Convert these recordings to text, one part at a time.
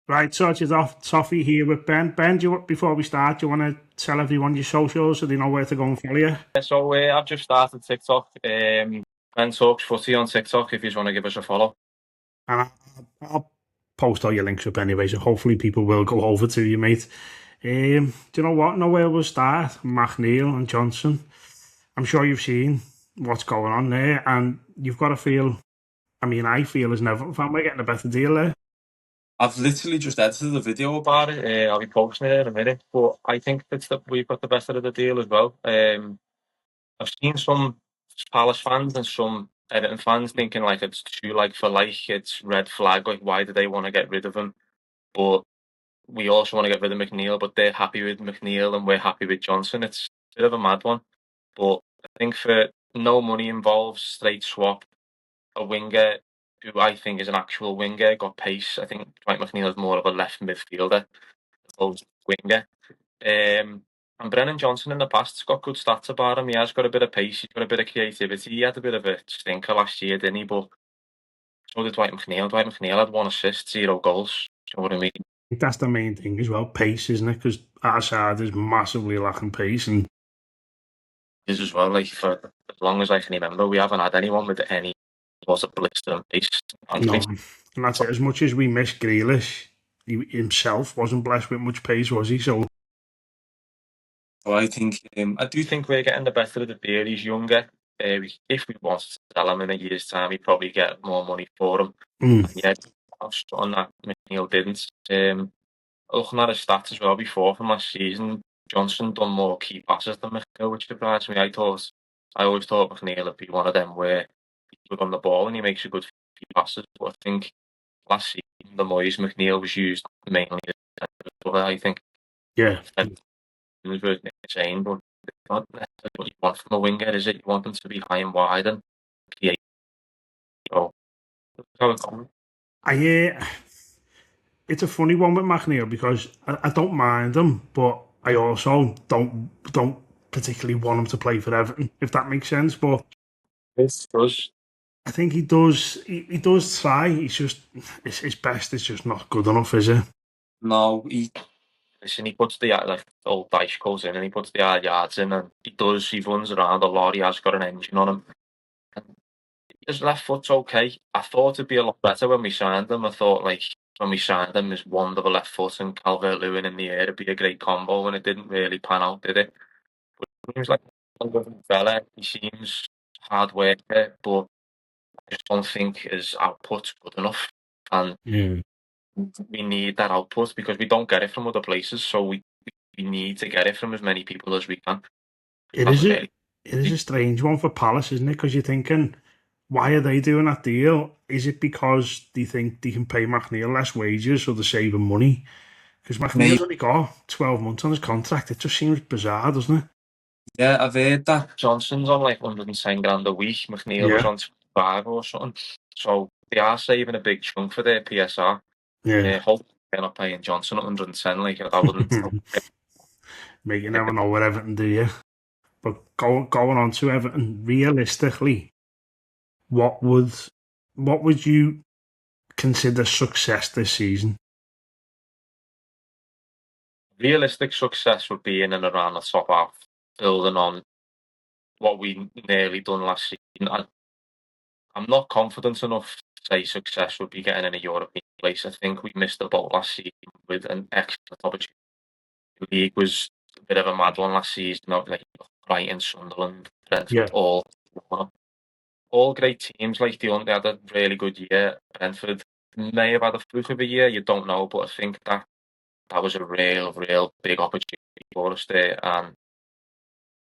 Right, so it's off Toffee here with Ben. Ben, before we start, do you want to tell everyone your socials so they know where to go and follow you? So I've just started TikTok. Bentalksfooty on TikTok if you just want to give us a follow. And I'll post all your links up anyway, so hopefully people will go over to you, mate. Do you know what? Know where we'll start? McNeil and Johnson. I'm sure you've seen what's going on there, and you've got to feel. I mean, I feel as an Everton fan, we're getting a better deal there. I've literally just edited a video about it. I'll be posting it in a minute, but I think we've got the best of the deal as well. I've seen some Palace fans and some Everton fans thinking like it's too like for like, it's red flag. Like, why do they want to get rid of him? But we also want to get rid of McNeil, but they're happy with McNeil and we're happy with Johnson. It's a bit of a mad one, but I think for no money involved, straight swap, a winger who I think is an actual winger, got pace. I think Dwight McNeil is more of a left midfielder, opposed to winger. And Brennan Johnson in the past has got good stats about him. He has got a bit of pace, he's got a bit of creativity. He had a bit of a stinker last year, didn't he? But so did Dwight McNeil. Dwight McNeil had 1 assist, 0 goals. You know what I mean? I think that's the main thing as well, pace, isn't it? Because our side is massively lacking pace, and Is as well, like for as long as I can remember, we haven't had anyone with any was a blister and pace. no, and that's it. As much as we miss Grealish, he himself wasn't blessed with much pace, was he? So I think I do think we're getting the better of the deal. He's younger. If we wanted to sell him in a year's time, he'd probably get more money for him. And yeah, I've on that McNeil didn't. Looking at his stats as well before from last season, Johnson done more key passes than McNeil, which surprised me. I always thought McNeil would be one of them where he's good on the ball and he makes a good key passes. But I think last season, the Moyes McNeil was used mainly as a cover, I think. yeah, It was worth saying, but it's not necessarily what you want from a winger, is it? You want them to be high and wide and create. So, how it goes. it's a funny one with McNeil because I don't mind him, but I also don't particularly want him to play for Everton, if that makes sense. But This does. I think he does. He does try. He's just his best is just not good enough, is it? No, listen, he puts the like old dice goes in and he puts the hard yards in and he runs around a lot, he has got an engine on him. And his left foot's okay. I thought it'd be a lot better when we signed him. I thought like when we signed him his wonderful left foot and Calvert-Lewin in the air it'd be a great combo and it didn't really pan out, did it? But he seems like a good fella. He seems hard worker, but I just don't think his output's good enough. And Yeah. we need that output because we don't get it from other places. So we need to get it from as many people as we can. It is a strange one for Palace, isn't it? Because you're thinking, why are they doing that deal? Is it because they think they can pay McNeil less wages so they're saving money? Because McNeil's only got 12 months on his contract. It just seems bizarre, doesn't it? Yeah, I've heard that Johnson's on like 110 grand a week. McNeil was on 5 or something. So they are saving a big chunk for their PSR. Yeah. Hopefully they're not paying Johnson 110. Like I wouldn't. Mate, you never know what Everton do, you? But going on to Everton, realistically, what would you consider success this season? Realistic success would be in and around the top half, building on what we nearly done last season. I'm not confident enough to say success would be getting in a European place. I think we missed the boat last season with an excellent opportunity. The league was a bit of a mad one last season, like Brighton, Sunderland, Brentford, all great teams. Like they had a really good year. Brentford may have had a fluke of a year, you don't know, but I think that was a real big opportunity for us there. And I'm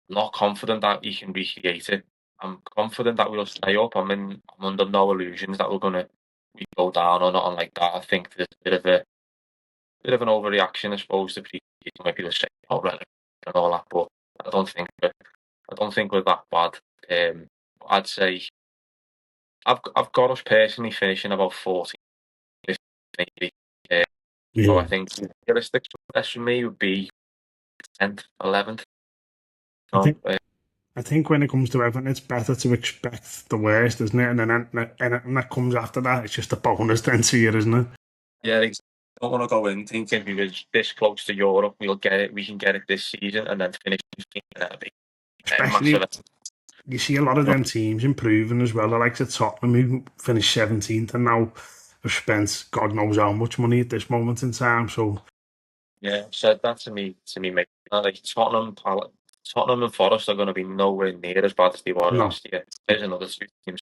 not confident that he can recreate it. I'm confident that we'll stay up. I'm under no illusions that we go down or nothing like that. I think there's a bit of an overreaction, I suppose, to pre-season where people say, "Oh, relevant," and all that, but I don't think we're that bad. I'd say I've got us personally finishing about 40, 50, maybe. So I think realistic success for me would be 10th, 11th. I think when it comes to Everton, it's better to expect the worst, isn't it? And then anything that comes after that, it's just a bonus then to you, isn't it? Yeah, exactly. don't want to go in thinking we were this close to Europe, we'll get it, we can get it this season, and then finish Especially, massive. you see a lot of them teams improving as well. Like the Tottenham, who finished 17th and now have spent God knows how much money at this moment in time. So yeah, said that to me, mate. Like Tottenham and Forest are going to be nowhere near as bad as they were no, last year. There's another two teams.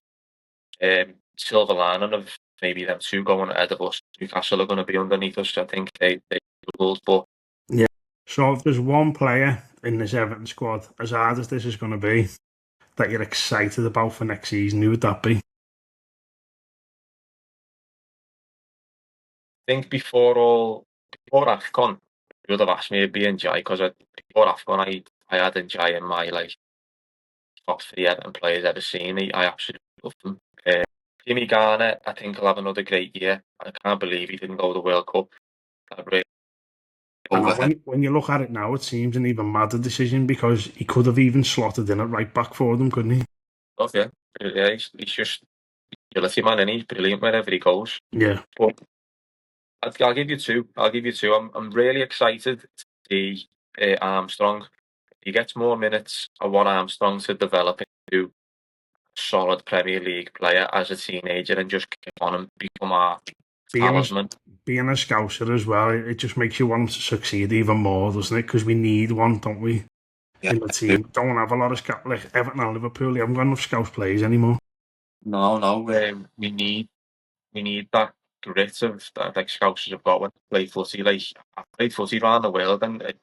Silver lining of maybe them two going ahead of us. Newcastle are going to be underneath us. I think they struggled, but yeah. So if there's one player in this Everton squad, as hard as this is going to be, that you're excited about for next season, who would that be? I think before AFCON, you would have asked me to be Njai because before AFCON, I had Njai in my like top three Everton players ever seen. I absolutely loved him. Jimmy Garner, I think he'll have another great year. I can't believe he didn't go to the World Cup. Really I know overhead. when you look at it now, it seems an even madder decision because he could have even slotted in at right back for them, couldn't he? Oh, yeah, he's just utility man, and he's brilliant wherever he goes. Yeah. But I'll give you two. I'm really excited to see Armstrong. He gets more minutes. I want Armstrong to develop into a solid Premier League player as a teenager and just get on and become our talisman. Being a Scouser as well, it just makes you want him to succeed even more, doesn't it? Because we need one, don't we? Yeah, in the team. Don't have a lot of Scout like Everton and Liverpool. They haven't got enough Scouse players anymore. no. We need that grit of that like Scousers have got when they play footy. Like I played footy around the world, and I'm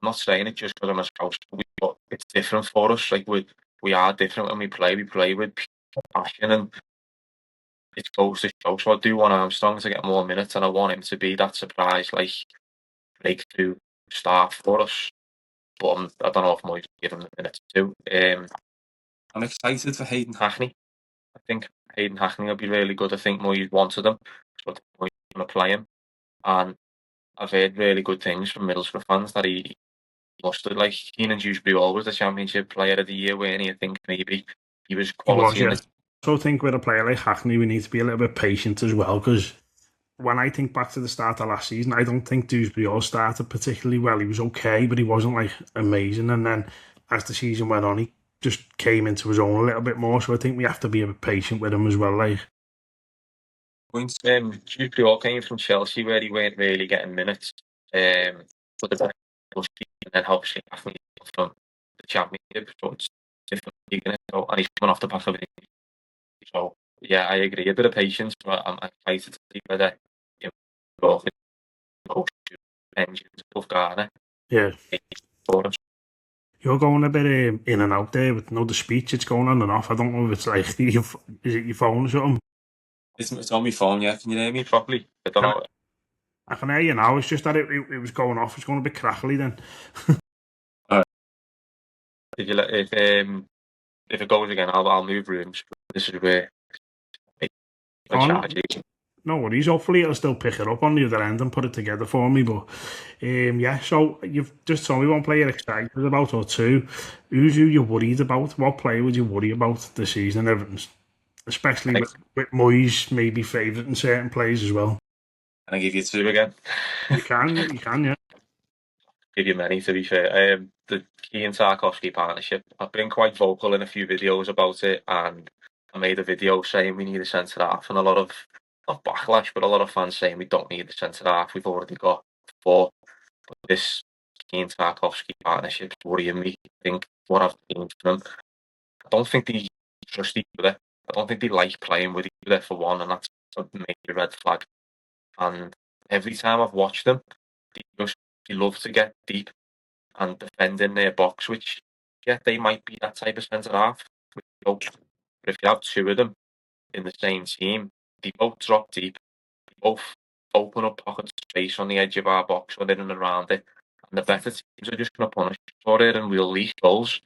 not saying it just because I'm a Scouse. But it's different for us. Like we are different when we play. We play with passion, and it goes to show. So I do want Armstrong to get more minutes, and I want him to be that surprise, like breakthrough star for us. But I don't know if Moyes will give him the minutes too. I'm excited for Hayden Hackney. I think Hayden Hackney will be really good. I think Moyes wanted him, so Moyes going to play him. And I've heard really good things from Middlesbrough fans that he must have, like Keenan Dewsbury always the Championship Player of the Year, weren't he? I think maybe he was He was, quality. yeah. I also think with a player like Hackney, we need to be a little bit patient as well because when I think back to the start of last season, I don't think Dewsbury all started particularly well. He was okay, but he wasn't like amazing. And then as the season went on, he just came into his own a little bit more. So I think we have to be a bit patient with him as well. Like, Dewsbury all came from Chelsea where he weren't really getting minutes. But the and then obviously Hackney from the Championship, so it's different league, and he's coming off the back of it. So yeah, I agree. A bit of patience, but I'm excited to see whether both engines above Garner. yeah. You're going a bit in and out there with the speech. It's going on and off. I don't know if it's like, is it your phone or something? It's on my phone, yeah. Can you hear me properly? I don't know. I can hear you now. It's just that it was going off. It's going a bit crackly then. If it goes again, I'll move rooms. This is where no worries. Hopefully it'll still pick it up on the other end and put it together for me. But yeah, so you've just told me one player excited about or two. Who you worried about? What player would you worry about this season, Everton's? Especially with Moyes maybe favouring certain players as well. Can I give you two again? You can, yeah. Give you many, to be fair. The Keane Tarkowski partnership. I've been quite vocal in a few videos about it, and I made a video saying we need a centre half, and a lot of not backlash, but a lot of fans saying we don't need a centre half. We've already got four. But this Keane Tarkowski partnership is worrying me. I think what I've seen from them, I don't think they trust each other. I don't think they like playing with each other for one, and that's a major red flag. And every time I've watched them, they love to get deep and defend in their box, which, yeah, they might be that type of centre half. But if you have two of them in the same team, they both drop deep, they both open up pockets of space on the edge of our box or in and around it, and the better teams are just going to punish for it and we'll leak goals.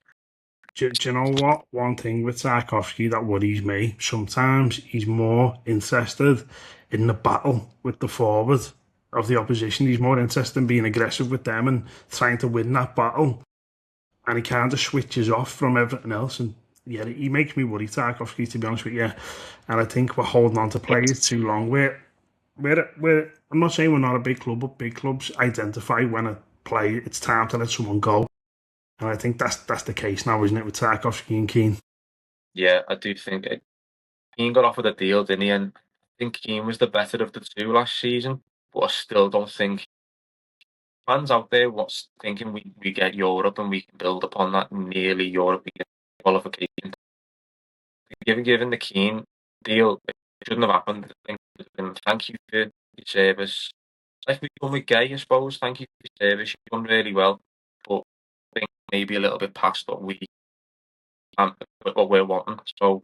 Do you know what? One thing with Tarkowski that worries me, sometimes he's more interested in the battle with the forward of the opposition. He's more interested in being aggressive with them and trying to win that battle. And he kind of switches off from everything else. And yeah, he makes me worry, Tarkowski, to be honest with you. And I think we're holding on to players too long. We're I'm not saying we're not a big club, but big clubs identify when a play it's time to let someone go, and I think that's the case now, isn't it, with Tarkowski and Keane? Yeah, I do think Keane got offered a deal, didn't he? And I think Keane was the better of the two last season, but I still don't think fans out there what's thinking we get Europe and we can build upon that nearly European qualification. Given the Keane deal, it shouldn't have happened. I think thank you for your service. Like we've done with Gay, I suppose. Thank you for your service. You've done really well, but I think maybe a little bit past what we're wanting. So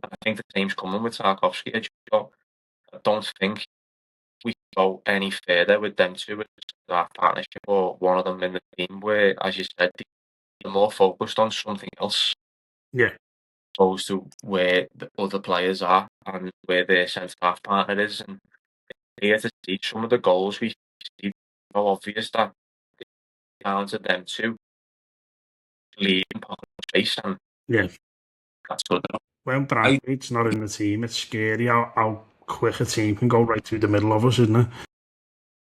I think the team's coming with Tarkovsky. I don't think we go any further with them two as our partnership or one of them in the team where, as you said, they're more focused on something else Yeah, opposed to where the other players are and where their centre half partner is. And here to see some of the goals we see, so obvious that it's down to them two lead in pocket space, and yeah. that's good enough. When Bradwaite's not in the team, it's scary how quick a team can go right through the middle of us, isn't it?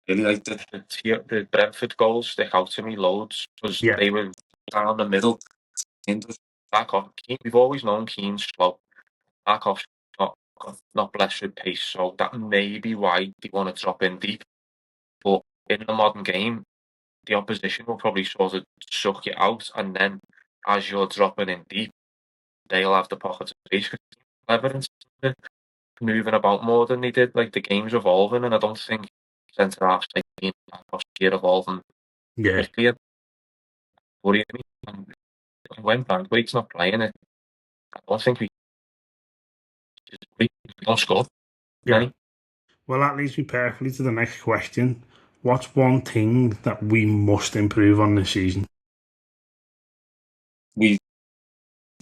Really like the Brentford goals stick out to me loads because Yeah, they were down the middle. We've always known Keane's slow. Barkov's not not blessed with pace, so that may be why they want to drop in deep. But in the modern game, the opposition will probably sort of suck it out, and then as you're dropping in deep, they'll have the pocket of space. Evidence moving about more than they did. Like the game's evolving, and I don't think centre halves like Keane are evolving yeah, quickly. Worrying me. And when Brandwaite's not playing it, I don't think we don't score yeah. many. Well, that leads me perfectly to the next question. What's one thing that we must improve on this season? We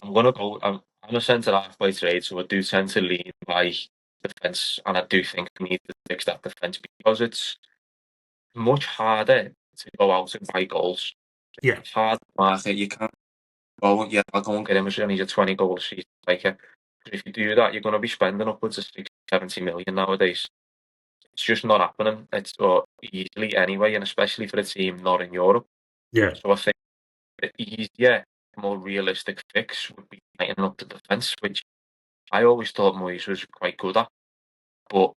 I'm gonna go. I'm a centre half by trade, so I do tend to lean by defence, and I do think we need to fix that defence because it's much harder to go out and buy goals. Yeah, It's hard to market. You can't go, yeah, I'll go and get him as he's a 20 goal season. Like, if you do that, you're going to be spending upwards of 60, 70 million nowadays. It's just not happening. It's or easily anyway, and especially for a team not in Europe. yeah, So I think the easier, more realistic fix would be tightening up the defence, which I always thought Moyes was quite good at, but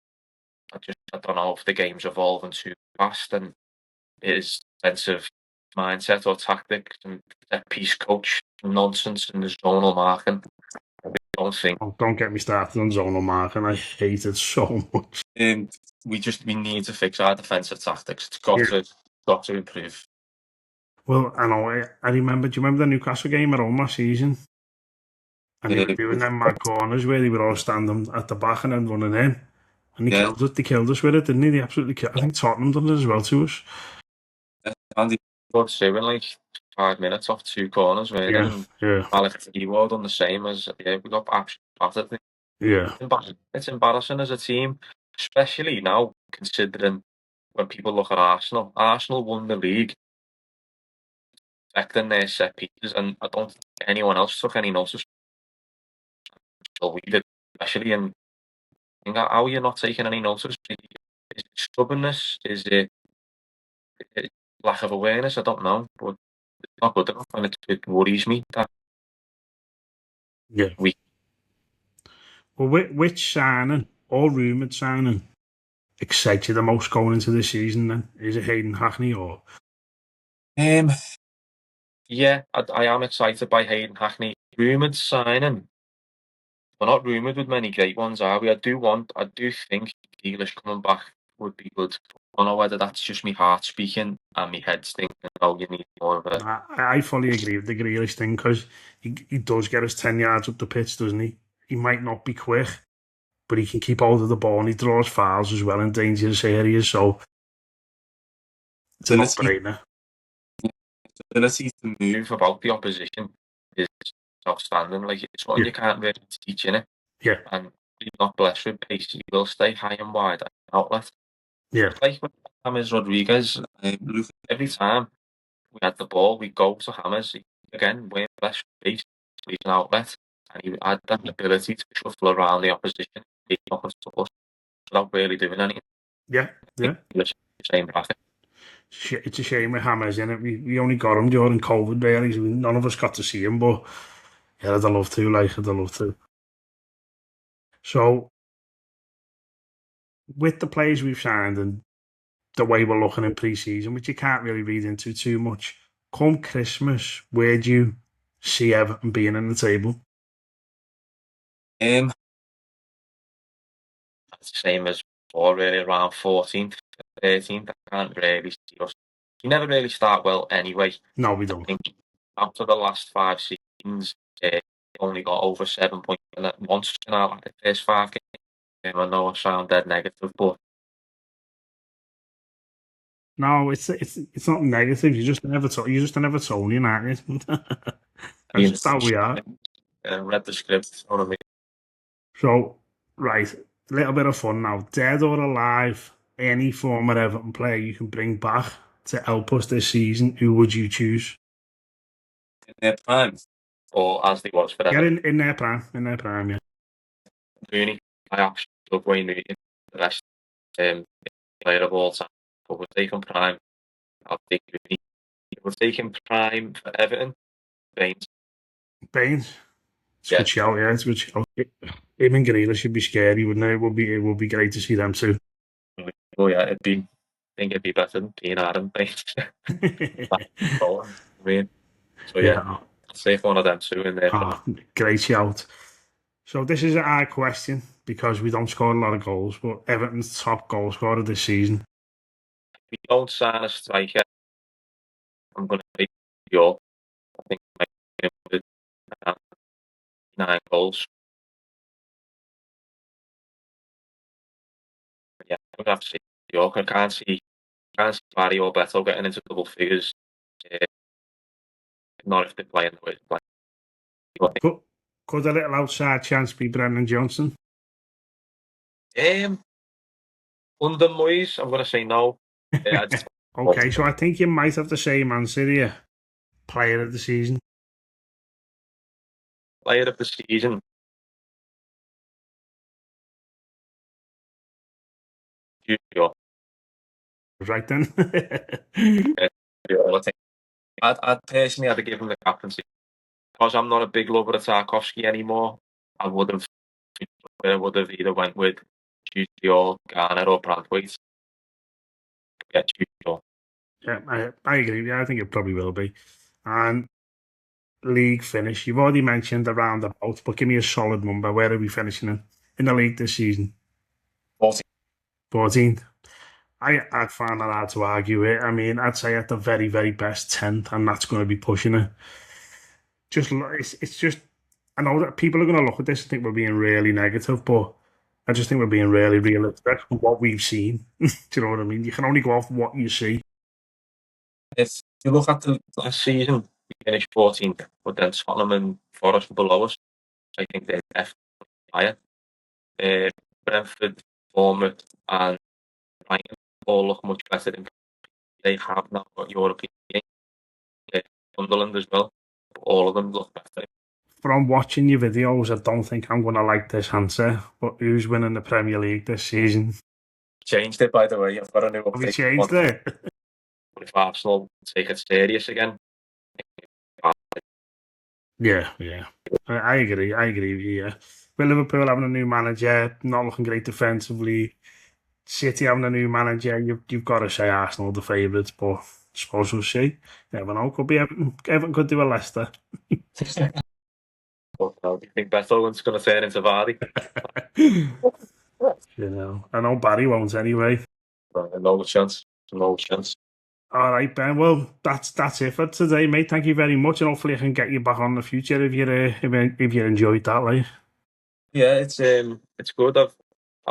I don't know if the game's evolving too fast and his sense of mindset or tactics and set piece coach nonsense and the zonal marking. I don't think. don't get me started on zonal marking. I hate it so much. We need to fix our defensive tactics. It's Yeah. got to improve. Well, I know. I remember. Do you remember the Newcastle game at home last season? And they were doing them mad corners where they were all standing at the back and then running in. And they Yeah, killed us. They killed us with it, didn't they? They absolutely killed. I think Tottenham done it as well to us. Andy got two in like 5 minutes off two corners, weren't they? Yeah, And yeah, Alex Eward on the same as we got absolutely yeah, battered. It's embarrassing as a team, especially now considering when people look at Arsenal. Arsenal won the league affecting their set pieces, and I don't think anyone else took any notice. So we did, especially in how you're not taking any notice. Is it stubbornness? Is it lack of awareness? I don't know, but it's not good enough, and it worries me that yeah. we. Well, which signing or rumoured signing excites you the most going into this season then? Is it Hayden Hackney or? Um, yeah, I am excited by Hayden Hackney. Rumoured signing. We're not rumoured with many great ones, are we? I do think English coming back would be good. I don't know whether that's just me heart speaking and my head thinking, oh, you need more of a. I fully agree with the Grealish thing because he does get us 10 yards up the pitch, doesn't he? He might not be quick, but he can keep hold of the ball and he draws fouls as well in dangerous areas. So it's a no-brainer. Ability to move about the opposition is outstanding. Like it's one Yeah, you can't really teach in it. yeah, And you're not blessed with pace, you will stay high and wide at outlet. yeah, Like with James Rodriguez, every time we had the ball, we go to Hammers. Again, we're blessed with pace, he's an outlet, and he had that ability to shuffle around the opposition, take up and stuff without really doing anything. Yeah, yeah. The same bracket. It's a shame with Hammers in it. We only got him during COVID, really. So none of us got to see him, but yeah, I'd love to, like, I'd love to. So, with the players we've signed and the way we're looking in pre-season, which you can't really read into too much, come Christmas, where do you see Everton being in the table? It's the same as before, really, around 14th, 13th. I can't really see us. You never really start well anyway. No, we I don't. think after the last 5 seasons, only got over 7 points once in our first 5 games. I know I sound dead negative, but No, it's not negative. You're just an Evertonian, aren't you? I That's mean, just how we are. read the script. You know what I mean? So, right, a little bit of fun now. Dead or alive, any former Everton player you can bring back to help us this season, who would you choose? In their prime, or as they was for Yeah, Everton. in their prime, yeah. Rooney, I absolutely love Wayne Rooney, the best player of all time. But we're taking prime. I'll take Rooney. We're taking prime for Everton. Baines. Baines, it's a Yeah. good shout, yeah, it's a good shout. Him and Grealish should be scary, wouldn't it? It would be great to see them too. Oh yeah, I think it'd be better than being Adam Baines. I mean, so yeah, Yeah, I'll save one of them two in there. great shout. So this is a hard question because we don't score a lot of goals, but Everton's top goal scorer this season. If we don't sign a striker, I'm going to take York. I think he might be with 9 goals. Yeah, I'm going to have to say York. I can't see Barry or Beto getting into double figures. Uh, not if they're playing the way they're playing. Could a little outside chance be Brendan Johnson? Under Moyes, I'm going to say no. Okay, so I think you might have the same answer here. Player of the season. Player of the season. Sure. Right then. I think I'd personally have to give him the captaincy. Because I'm not a big lover of Tarkovsky anymore, I would have either went with Jude, Garner, or Brandwaite. Yeah, Jude. Yeah, I agree. Yeah, I think it probably will be. And league finish. You've already mentioned around about, but give me a solid number. Where are we finishing in the league this season? 14th. I'd find that hard to argue it. I mean, I'd say at the very, very best 10th, and that's going to be pushing it. It's just, I know that people are going to look at this and think we're being really negative, but I just think we're being really realistic from what we've seen. Do you know what I mean? You can only go off what you see. If you look at the last season, we finished 14th, but then Tottenham and Forest were below us. I think they're definitely higher. Brentford, Bournemouth, and Brighton all look much better than they have now got European. Sunderland as well. All of them look better. From watching your videos, I don't think I'm going to like this answer, but who's winning the Premier League this season? Changed it, by the way. I've got a new Have we update. changed it? If Arsenal take it serious again. Yeah. I agree. I agree with you, yeah. With Liverpool having a new manager, not looking great defensively. City having a new manager, you've got to say Arsenal the favourites, but I suppose we'll see. Never know. Could be Everton. Everton could do a Leicester. But do you think Beethoven's going to turn into Vardy? You know, I know Barry won't anyway. No chance. No chance. All right, Ben. Well, that's it for today, mate. Thank you very much, and hopefully I can get you back on in the future if you enjoyed that, like. Yeah, it's good.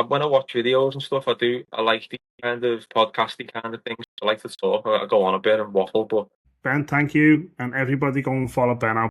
When I watch videos and stuff, I like the kind of podcasty kind of things. I like to talk. I go on a bit and waffle, but Ben, thank you, and everybody go and follow Ben out.